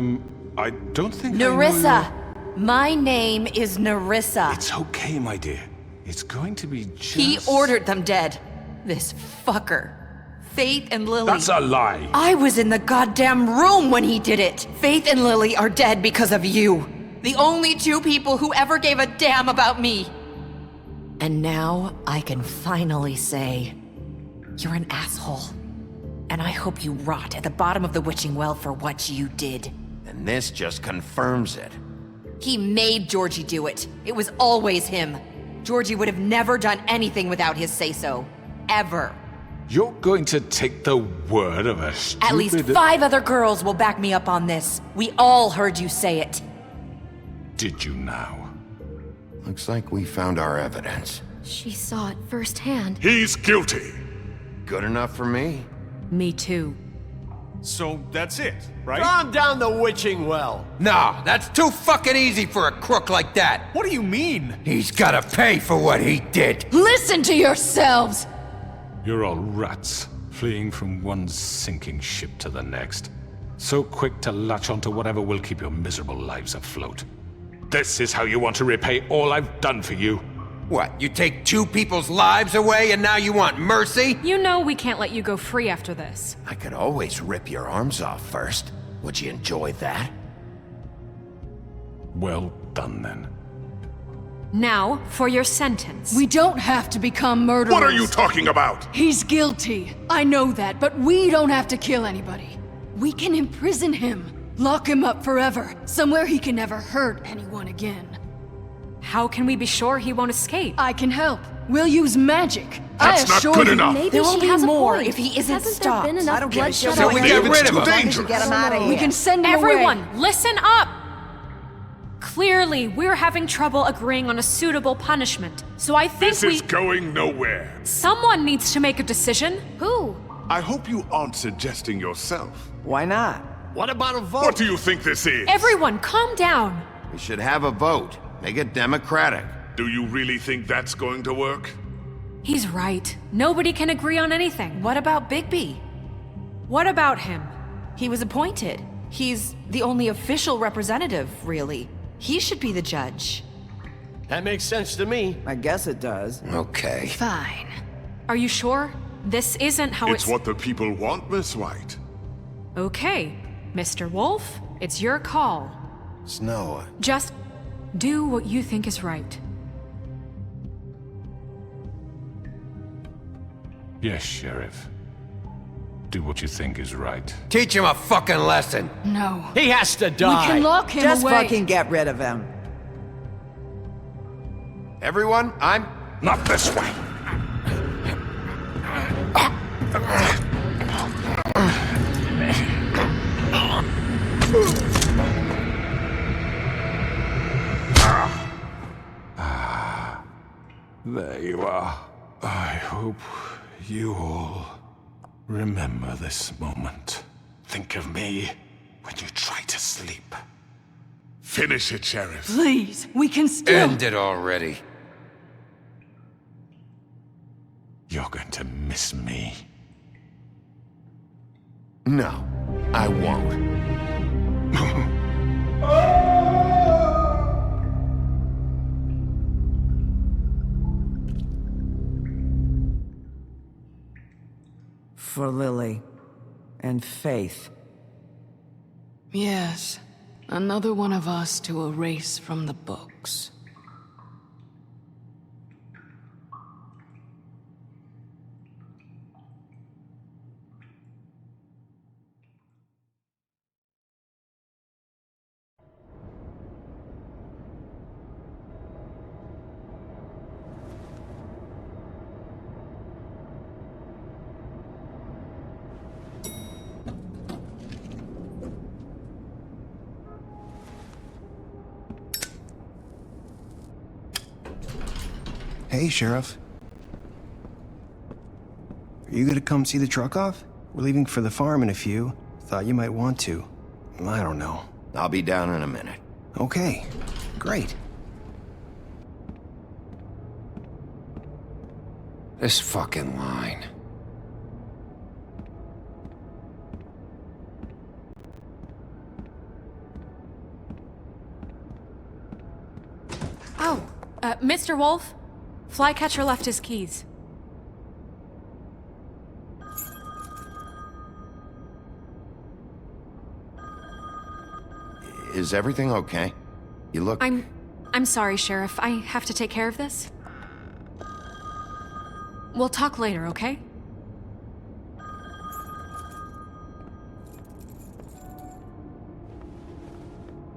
I don't think Nerissa! My name is Nerissa. It's okay, my dear. It's going to be just... He ordered them dead. This fucker. Faith and Lily. That's a lie. I was in the goddamn room when he did it. Faith and Lily are dead because of you. The only two people who ever gave a damn about me. And now I can finally say, you're an asshole. And I hope you rot at the bottom of the witching well for what you did. And this just confirms it. He made Georgie do it. It was always him. Georgie would have never done anything without his say-so. Ever. You're going to take the word of a stupid... At least 5 other girls will back me up on this. We all heard you say it. Did you now? Looks like we found our evidence. She saw it firsthand. He's guilty. Good enough for me. Me too. So that's it, right? Calm down the witching well. No, that's too fucking easy for a crook like that. What do you mean? He's gotta pay for what he did. Listen to yourselves! You're all rats, fleeing from one sinking ship to the next. So quick to latch onto whatever will keep your miserable lives afloat. This is how you want to repay all I've done for you? What, you take two people's lives away and now you want mercy? You know we can't let you go free after this. I could always rip your arms off first. Would you enjoy that? Well done, then. Now, for your sentence. We don't have to become murderers. What are you talking about? He's guilty. I know that, but we don't have to kill anybody. We can imprison him. Lock him up forever. Somewhere he can never hurt anyone again. How can we be sure he won't escape? I can help. We'll use magic. That's not good enough. Maybe There will she be has more a point. if he isn't Hasn't stopped. there been enough bloodshed So we already? get rid of him. Dangerous. Get him out of here. We can send him Everyone, away. listen up! Clearly, we're having trouble agreeing on a suitable punishment. So I think This is going nowhere. Someone needs to make a decision. Who? I hope you aren't suggesting yourself. Why not? What about a vote? What do you think this is? Everyone, calm down. We should have a vote. Make it democratic. Do you really think that's going to work? He's right. Nobody can agree on anything. What about Bigby? What about him? He was appointed. He's the only official representative, really. He should be the judge. That makes sense to me. I guess it does. Okay. Fine. Are you sure? This isn't how It's what the people want, Miss White. Okay, Mr. Wolf, it's your call. Snow. Just do what you think is right. Yes, Sheriff. Do what you think is right. Teach him a fucking lesson. No. He has to We die. can lock him Just away. fucking get rid of him. Everyone, I'm... Not this way. There you are. I hope you all remember this moment. Think of me when you try to sleep. Finish it, Sheriff. Please, we can still... End it already. You're going to miss me. No, I won't. For Lily. And Faith. Yes. Another one of us to erase from the books. Hey, Sheriff. Are you gonna come see the truck off? We're leaving for the farm in a few. Thought you might want to. I don't know. I'll be down in a minute. Okay, great. This fucking line. Oh, Mr. Wolf, Flycatcher left his keys. Is everything okay? You look... I'm sorry, Sheriff. I have to take care of this. We'll talk later, okay?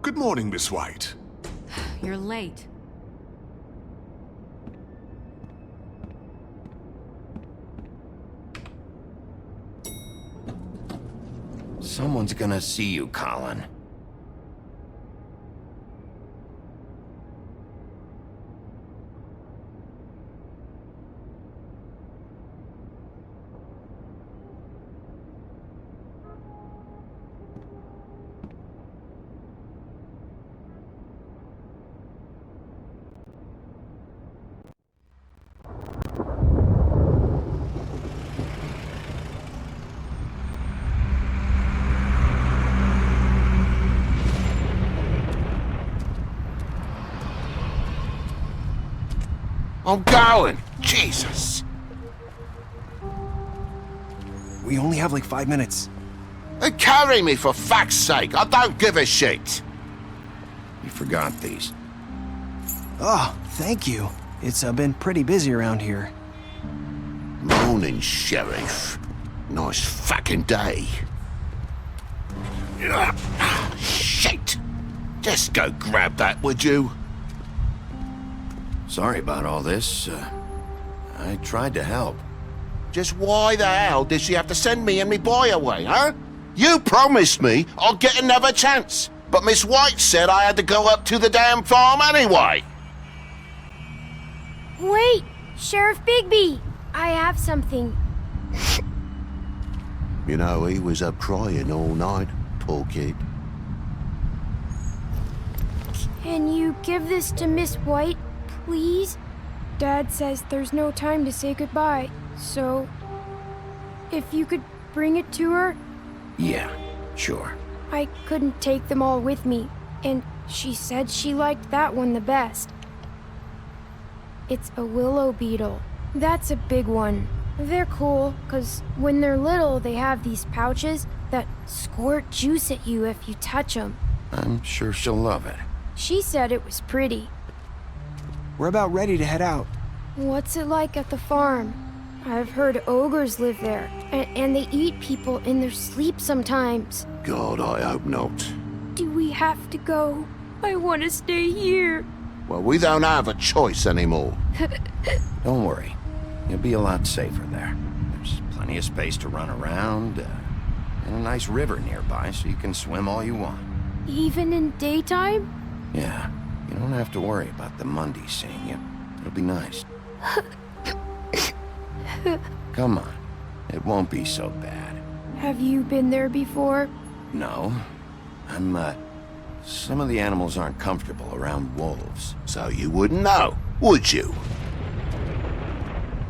Good morning, Miss White. You're late. Someone's gonna see you, Colin. I'm going. Jesus. We only have like 5 minutes. Carry me for fuck's sake. I don't give a shit. You forgot these. Oh, thank you. It's been pretty busy around here. Morning, Sheriff. Nice fucking day. Shit! Just go grab that, would you? Sorry about all this. I tried to help. Just why the hell did she have to send me and me boy away, huh? You promised me I'd get another chance, but Miss White said I had to go up to the damn farm anyway. Wait! Sheriff Bigby! I have something. You know, he was up crying all night, poor kid. Can you give this to Miss White, please? Dad says there's no time to say goodbye, so if you could bring it to her? Yeah, sure. I couldn't take them all with me, and she said she liked that one the best. It's a willow beetle. That's a big one. They're cool, 'cause when they're little, they have these pouches that squirt juice at you if you touch them. I'm sure she'll love it. She said it was pretty. We're about ready to head out. What's it like at the farm? I've heard ogres live there, and they eat people in their sleep sometimes. God, I hope not. Do we have to go? I want to stay here. Well, we don't have a choice anymore. Don't worry. You'll be a lot safer there. There's plenty of space to run around, and a nice river nearby so you can swim all you want. Even in daytime? Yeah, you don't have to worry about the Mundies seeing you. It'll be nice. Come on. It won't be so bad. Have you been there before? No. Some of the animals aren't comfortable around wolves, so you wouldn't know, would you?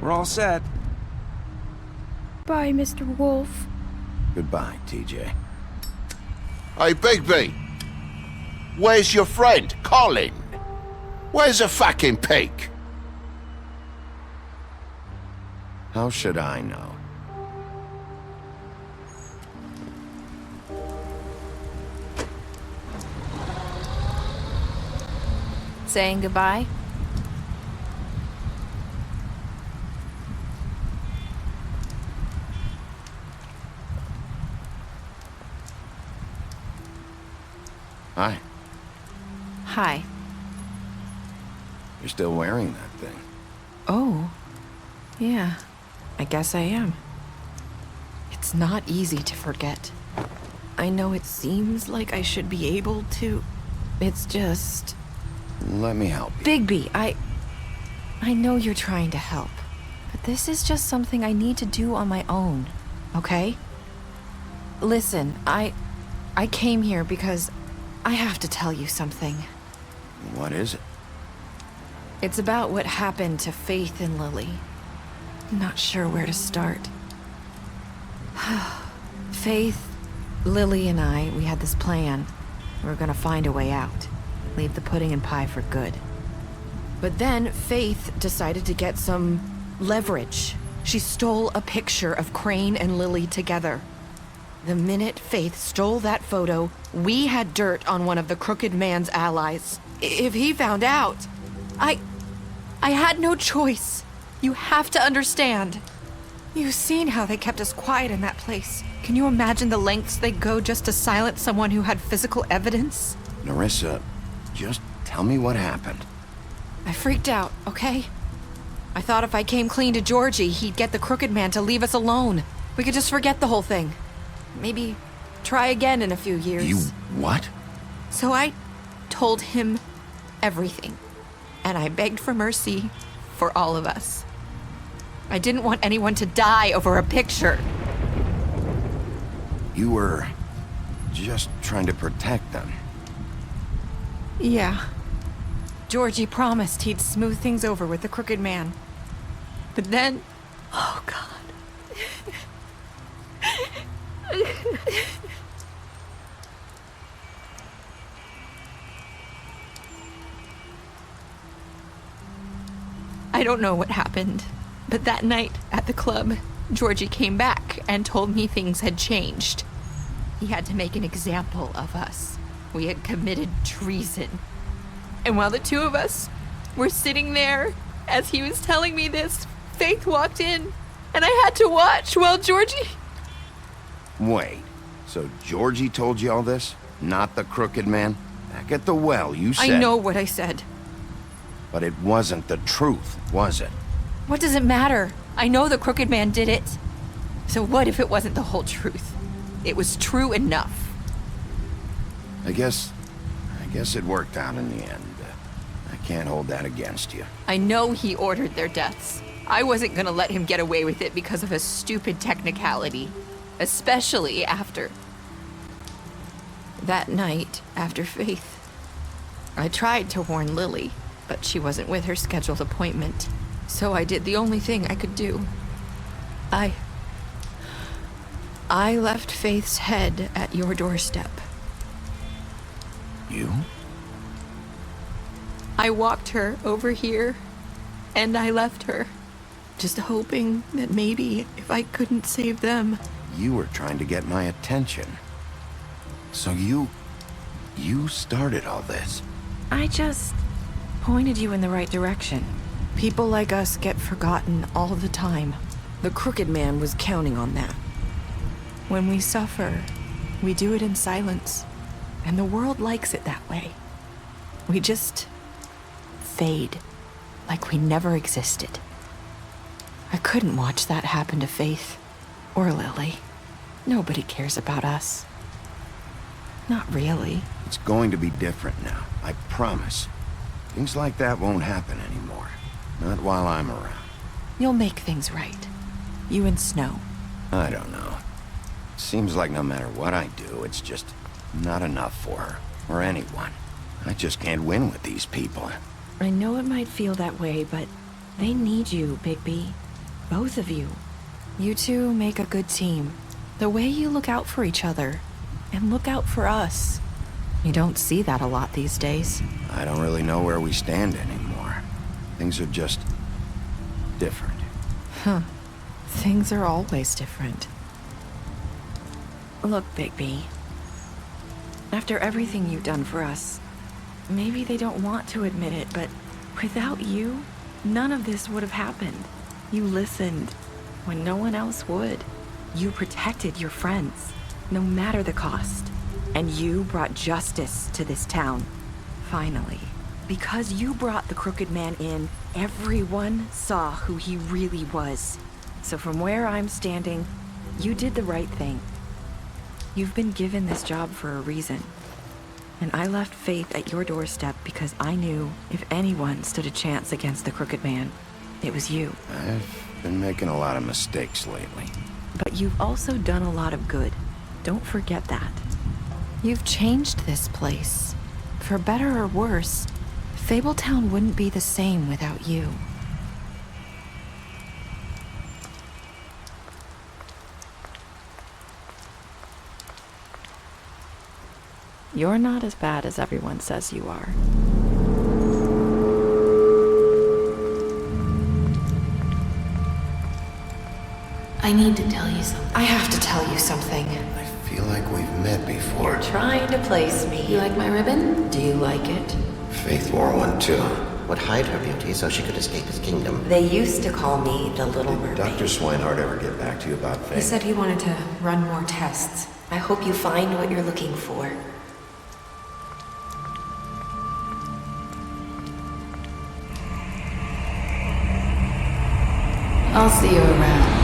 We're all set. Bye, Mr. Wolf. Goodbye, TJ. Hey, Bigby! Where's your friend, Colin? Where's the fucking pig? How should I know? Saying goodbye? Hi. Hi. You're still wearing that thing. Oh. Yeah. I guess I am. It's not easy to forget. I know it seems like I should be able to. It's just... Let me help you. Bigby, I know you're trying to help, but this is just something I need to do on my own, okay? Listen, I came here because I have to tell you something. What is it? It's about what happened to Faith and Lily. I'm not sure where to start. Faith, Lily, and I, we had this plan. We were gonna find a way out. Leave the pudding and pie for good. But then Faith decided to get some leverage. She stole a picture of Crane and Lily together. The minute Faith stole that photo, we had dirt on one of the crooked man's allies. If he found out, I had no choice. You have to understand. You've seen how they kept us quiet in that place. Can you imagine the lengths they go just to silence someone who had physical evidence? Nerissa, just tell me what happened. I freaked out, okay? I thought if I came clean to Georgie, he'd get the crooked man to leave us alone. We could just forget the whole thing. Maybe try again in a few years. You what? So I told him everything. And I begged for mercy for all of us. I didn't want anyone to die over a picture. You were just trying to protect them. Yeah. Georgie promised he'd smooth things over with the crooked man. But then... Oh, God. I don't know what happened, but that night at the club, Georgie came back and told me things had changed. He had to make an example of us. We had committed treason. And while the two of us were sitting there, as he was telling me this, Faith walked in, and I had to watch while Georgie... Wait, so Georgie told you all this? Not the crooked man? Back at the well, you said... I know what I said. But it wasn't the truth, was it? What does it matter? I know the crooked man did it. So what if it wasn't the whole truth? It was true enough. I guess it worked out in the end. I can't hold that against you. I know he ordered their deaths. I wasn't gonna let him get away with it because of a stupid technicality. Especially after... that night, after Faith. I tried to warn Lily, but she wasn't with her scheduled appointment. So I did the only thing I could do. I left Faith's head at your doorstep. You? I walked her over here, and I left her. Just hoping that maybe if I couldn't save them... You were trying to get my attention. So you started all this. I just pointed you in the right direction. People like us get forgotten all the time. The crooked man was counting on that. When we suffer, we do it in silence. And the world likes it that way. We just fade, like we never existed. I couldn't watch that happen to Faith or Lily. Nobody cares about us. Not really. It's going to be different now, I promise. Things like that won't happen anymore. Not while I'm around. You'll make things right. You and Snow. I don't know. Seems like no matter what I do, it's just not enough for her, or anyone. I just can't win with these people. I know it might feel that way, but they need you, Bigby. Both of you. You two make a good team. The way you look out for each other, and look out for us. You don't see that a lot these days. I don't really know where we stand anymore. Things are just different. Huh. Things are always different. Look, Bigby. After everything you've done for us, maybe they don't want to admit it, but without you, none of this would have happened. You listened when no one else would. You protected your friends, no matter the cost. And you brought justice to this town. Finally. Because you brought the crooked man in, everyone saw who he really was. So from where I'm standing, you did the right thing. You've been given this job for a reason. And I left Faith at your doorstep because I knew if anyone stood a chance against the crooked man, it was you. I've been making a lot of mistakes lately. But you've also done a lot of good. Don't forget that. You've changed this place. For better or worse, Fabletown wouldn't be the same without you. You're not as bad as everyone says you are. I need to tell you something. I have to tell you something. I feel like we've met before. You're trying to place me. You like my ribbon? Do you like it? Faith wore one too. Would hide her beauty so she could escape his kingdom. They used to call me the Little Mermaid. Dr. Swinehart ever get back to you about Faith? He said he wanted to run more tests. I hope you find what you're looking for. I'll see you around.